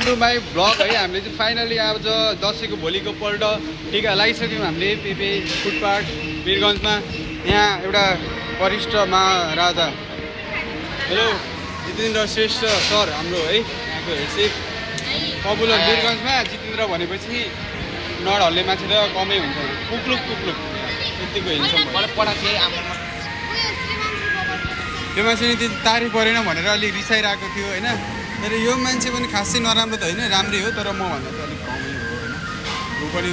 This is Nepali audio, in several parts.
टु माई ब्लग है। हामीले चाहिँ फाइनली आज दसैँको भोलिको पल्ट टिका लगाइसक्यौँ हामीले पेपे फुड पार्क वीरगन्जमा। यहाँ एउटा वरिष्ठ महाराजा हेलो जितेन्द्र श्रेष्ठ सर हाम्रो है यहाँको हेडसेफ पपुलर वीरगन्जमा। जितेन्द्र भनेपछि नडहल्ने मान्छे त कमै हुन्छ, कुक्लुक कुक्लुक यतिको हिँड्छ। त्यो मान्छे नि त्यति तारिफ परेन भनेर अलिक रिसाइरहेको थियो होइन। तर यो मान्छे पनि खासै नराम्रो त होइन, राम्रै हो, तर म भन्दा चाहिँ अलिक कमै हो होइन। ऊ पनि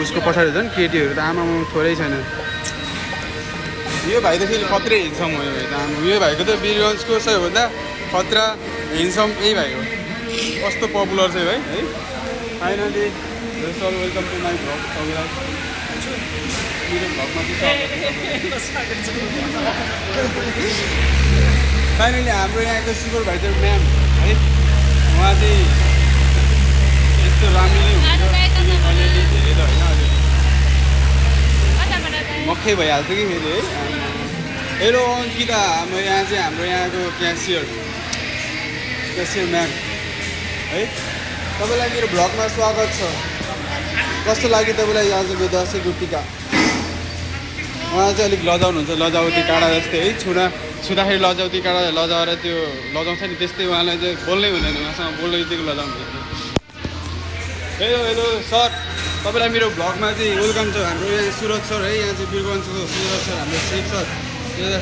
उसको पछाडि झन् केटीहरू त आमामा थोरै छैन। यो भाइ त फेरि खत्रै हिँड्छौँ हो। यो भाइ त यो भाइको त वीरगन्जको सबैभन्दा खतरा हिँड्छौँ यही भाइ हो। कस्तो पपुलर छ भाइ है। Finally sir welcome to my vlog. तपाईँलाई मेरो भ्लगमा फाइनली हाम्रो यहाँको सुपरभाइजर म्याम है, उहाँ चाहिँ यस्तो राम्ररी हुन्छ अलिअलि धेरै त होइन, अलिअलि मक्खै भइहाल्छ कि फेरि है। हेलो अङ्किता, हाम्रो यहाँ चाहिँ हाम्रो यहाँको क्यासियर म्याम है। तपाईँलाई मेरो भ्लगमा स्वागत छ। कस्तो लाग्यो तपाईँलाई आजको दसैँको टिका? उहाँ चाहिँ अलिक लजाउनुहुन्छ, लजाउती काँडा जस्तै है। छुँदाखेरि लजाउती काँडा लजाएर त्यो लजाउँछ नि त्यस्तै। उहाँलाई चाहिँ बोल्नै हुँदैन, उहाँसँग बोल्ने बित्तिकै लजाउनु। हेलो हेलो सर, तपाईँलाई मेरो भ्लगमा चाहिँ वेलकम छ। हाम्रो यहाँ सुरज सर है, यहाँ चाहिँ वीरगन्जको सुरज सर, हाम्रो सेफ सर,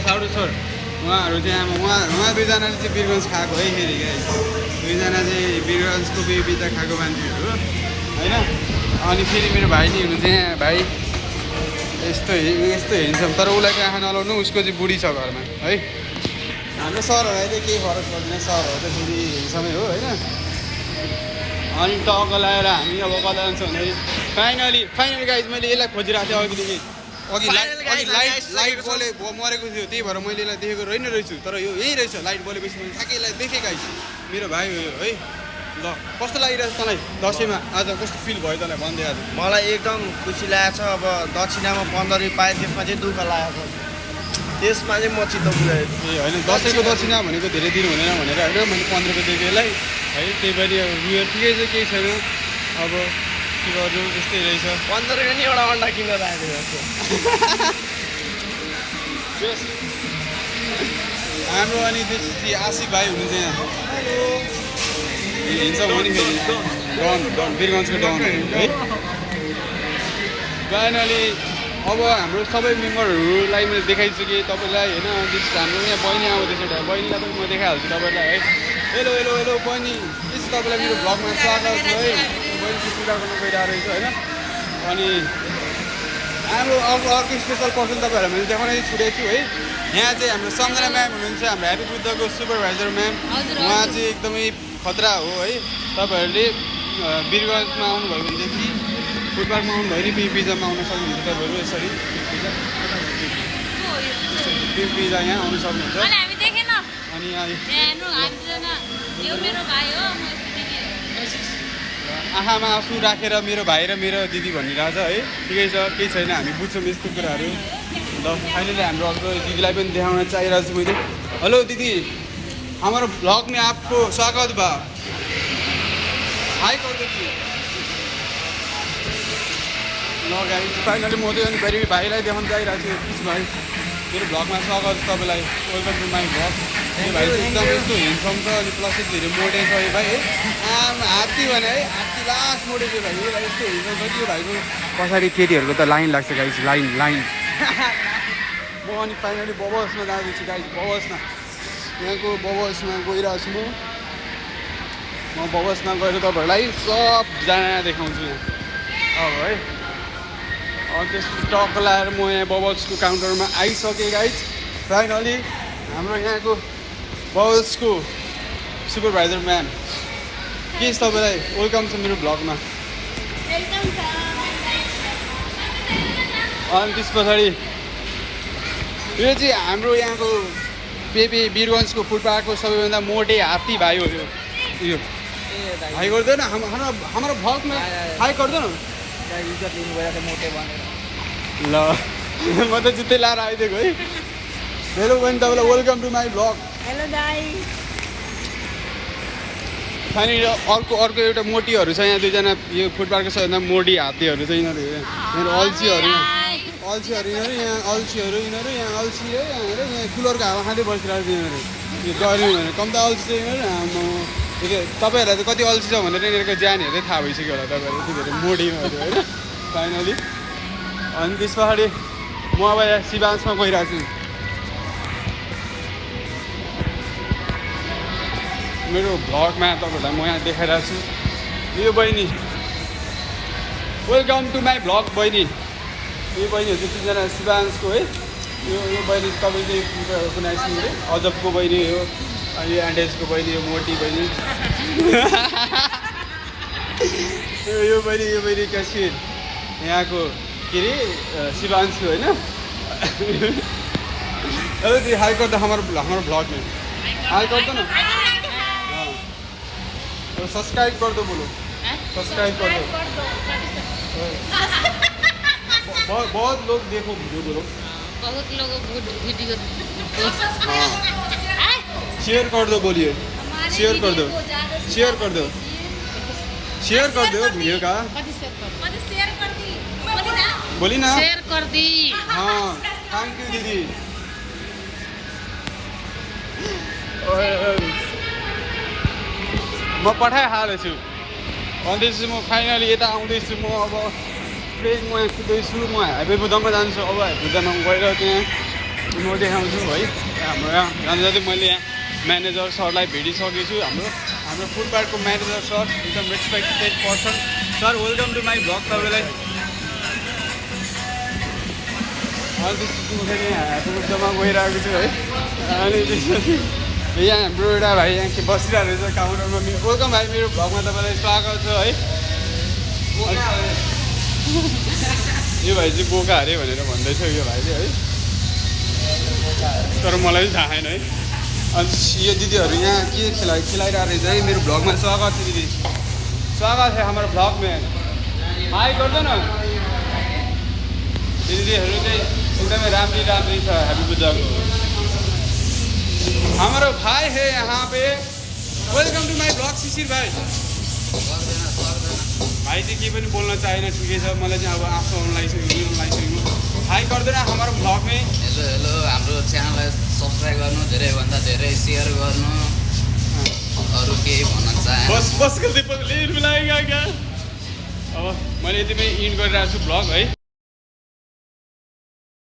साउडु सर। उहाँहरू चाहिँ उहाँ दुईजनाले चाहिँ वीरगन्ज खाएको है। फेरि दुईजना चाहिँ वीरगन्जको पिता खाएको मान्छेहरू होइन। अनि फेरि मेरो भाइ नि हुनुहुन्छ यहाँ, भाइ यस्तो हिँड्छौँ, तर उसलाई चाहिँ आँखा नलाउनु, उसको चाहिँ बुढी छ घरमा है। हाम्रो सरहरूलाई चाहिँ केही फरक पर्दैन, सरहरू त फेरि हिँड्छमै हो होइन। अनि टक्क लगाएर हामी अब कता जान्छौँ भन्दाखेरि फाइनली गाइज मैले यसलाई खोजिरहेको थिएँ अघिदेखि। अघि लाइट बले मरेको थियो, त्यही भएर मैले यसलाई देखेको रहेछु। तर यो यहीँ रहेछ, लाइट बलेपछि मैले ठ्याक्कै यसलाई देखेँ गाइज। मेरो भाइ हो यो है। ल कस्तो लागिरहेछ तँलाई दसैँमा? आज कस्तो फिल भयो तँलाई भन्दै? आज मलाई एकदम खुसी लागेको छ। अब दक्षिणामा 15 रुपियाँ पाएँ, त्यसमा चाहिँ दुःख लागेको छ। त्यसमा चाहिँ म चित्त बुझाएको ए होइन, दसैँको दक्षिणा भनेको धेरै दिन हुँदैन भनेर होइन, मैले 15 रुपियाँ दिएको यसलाई है। त्यही भएर उयो ठिकै छ, केही छैन। अब के गर्नु, त्यस्तै रहेछ। 15 रुपियाँ नि एउटा अन्डा किनेर राखेको जस्तो। हाम्रो अनि त्यसपछि आशिक भाइ हुनुहुन्छ यहाँ, हिँड्छ भने फेरि डन वीरगन्जको डन है। फाइनली अब हाम्रो सबै मेम्बरहरूलाई मैले देखाइसकेँ तपाईँलाई होइन। हाम्रो यहाँ बहिनी आउँदैछ, बहिनीलाई पनि म देखाइहाल्छु तपाईँलाई है। हेलो हेलो हेलो बहिनी, त्यस तपाईँलाई मेरो भ्लगमा स्वागत छ है। बहिनी पूजा गर्न गइरहेको रहेछ होइन। अनि हाम्रो अर्को स्पेसल पर्सन तपाईँहरूलाई मैले देखाउनै छुटेको छु है। यहाँ चाहिँ हाम्रो सम्झना म्याम हुनुहुन्छ, हाम्रो ह्याप्पी बुद्धको सुपरभाइजर म्याम। उहाँ चाहिँ एकदमै खतरा हो है। तपाईँहरूले वीरगन्जमा आउनुभयो भनेदेखि फुड पार्कमा आउनुभयो भने पिज्जामा आउन सक्नुहुन्छ तपाईँहरू। यसरी पिज्जा यहाँ आउनु सक्नुहुन्छ। अनि आँखामा आँसु राखेर मेरो भाइ र मेरो दिदी भनिरहेछ है। ठिकै छ, केही छैन, हामी बुझ्छौँ यस्तो कुराहरू। ल फाइनली हाम्रो अर्को दिदीलाई पनि देखाउन चाहिरहेको छु मैले। हेलो दिदी, हमारो ब्लॉग में आपको स्वागत बा। हाई कर दीजिए। ल गाइस फाइनली म चाहिँ अनि फेरि भाइलाई देखाउन चाहिरहेको छु। प्लिज भाइ मेरो ब्लगमा स्वागत छ तपाईँलाई। Welcome to my blog. यो भाइ चाहिँ एकदम यस्तो हिँड्छौँ छ अनि प्लस धेरै मोटे छ यो भाइ है। हात्ती भने है, हात्ती लास्ट मोटे थियो भाइ। यो भाइ यस्तो हिँड्छौँ छ कि यो भाइको पछाडि केटीहरूको त लाइन लाग्छ गाइस, लाइन। म अनि फाइनली बबल्समा जाँदैछु गाइस, बबल्समा। यहाँको बबल्समा गइरहेको छु म बबल्समा गएर तपाईँहरूलाई सबजना देखाउँछु यहाँ अब है। अनि त्यसपछि टक्क लगाएर म यहाँ बबल्सको काउन्टरमा आइसकेँ गाइस। फाइनली हाम्रो यहाँको बबल्सको सुपरभाइजर म्याम, के छ तपाईँलाई? वेलकम छ मेरो भ्लगमा। अनि त्यस पछाडि यो चाहिँ हाम्रो यहाँको पेपे वीरगन्जको फुड पार्कको सबैभन्दा मोटे हात्ती भाइ हो यो। हाई गर्दैन हाम्रो भ्लगमा, हाई गर्दैन ल। म त जुत्तै लाएर आइदिएको है। हेलो बहिनी, तपाईँलाई welcome to my vlog. Hello guys. त्यहाँनिर अर्को एउटा मोटीहरू छ यहाँ दुईजना यो फुटपाथको सबैभन्दा मोटी हात्तीहरू छ यिनीहरू यिनीहरू अल्छीहरू यिनीहरू यहाँ अल्छीहरू यिनीहरू यहाँ अल्छी है यहाँ कुलरको हावा खाँदै बसिरहेको छ यिनीहरू यो गऱ्यौँ भने कम त अल्छी छ यिनीहरू आम्मा तपाईँहरूलाई त कति अल्छी छ भनेर यिनीहरूको ज्यान हेर्दै थाहा भइसक्यो होला तपाईँहरू त्यतिखेर मोडीहरू होइन फाइनली अनि त्यस पछाडि म अब यहाँ शिवांशमा गइरहेको छु मेरो भ्लगमा तपाईँहरूलाई म यहाँ देखाइरहेको छु यो बहिनी वेलकम टु माई भ्लग बहिनी यो बहिनीहरू चाहिँ तिनजना शिवांशको है यो बहिनी तपाईँ चाहिँ कुनै है अजबको बहिनी हो अनि यो एन्डेजको बहिनी यो मोटी बहिनी यो बहिनी कसिर यहाँको के अरे शिवांशको होइन अरे हाई कर दो हमारे ब्लॉग में हाई कर दो ना और सब्सक्राइब कर दो बोलो सब्सक्राइब कर दो बहुत लोग देखो वीडियो बोलो बहुत लोगों को वीडियो हाँ शेयर कर दो बोलिए शेयर कर दो शेयर कर दो शेयर कर दो वीडियो का बोली ना शेयर कर दी हाँ थैंक यू दीदी म पठाइहालेको छु भन्दैछु म फाइनली यता आउँदैछु म अब फेरि म यहाँ कुद्दैछु म हाइवे बुद्धमा जान्छु अब बुद्धमा गएर त्यहाँ म देखाउँछु है हाम्रो यहाँ जाँदा जाँदै मैले यहाँ म्यानेजर सरलाई भेटिसकेको छु हाम्रो फुटपाथको म्यानेजर सर एकदम respected person sir welcome to my vlog तपाईँलाई अनि त्यसपछि म फेरि यहाँ हाइवे बुद्धमा गइरहेको छु है अनि त्यसपछि यहाँ हाम्रो एउटा भाइ यहाँ बसिरहेको रहेछ काउन्टरमा वेलकम भाइ मेरो भ्लगमा तपाईँलाई स्वागत छ है यो भाइ चाहिँ बोका अरे भनेर भन्दैछ यो भाइले है तर मलाई पनि थाहा छैन है अनि यो दिदीहरू यहाँ के खिलाइरहेको रहेछ है मेरो भ्लगमा स्वागत छ दिदी स्वागत छ हाम्रो भ्लगमा हाई गर्छ न दिदीहरू चाहिँ एकदमै राम्री छ ह्याप्पी बुद्धको हमारा भाई है यहाँ पे welcome to my blog Shishir भाई भाइ चाहिँ के पनि बोल्न चाहेन ठिकै छ मलाई चाहिँ अब आफ्नो लागिसक्नु हाई गर्दैन हाम्रो भ्लगमै हेलो हाम्रो च्यानललाई सब्सक्राइब गर्नु धेरैभन्दा धेरै सेयर गर्नु अरू केही भन्न चाहे बस गल्ती मिलाएगा क्या अब मैले यतिमै इन्ड गरिरहेको छु भ्लग है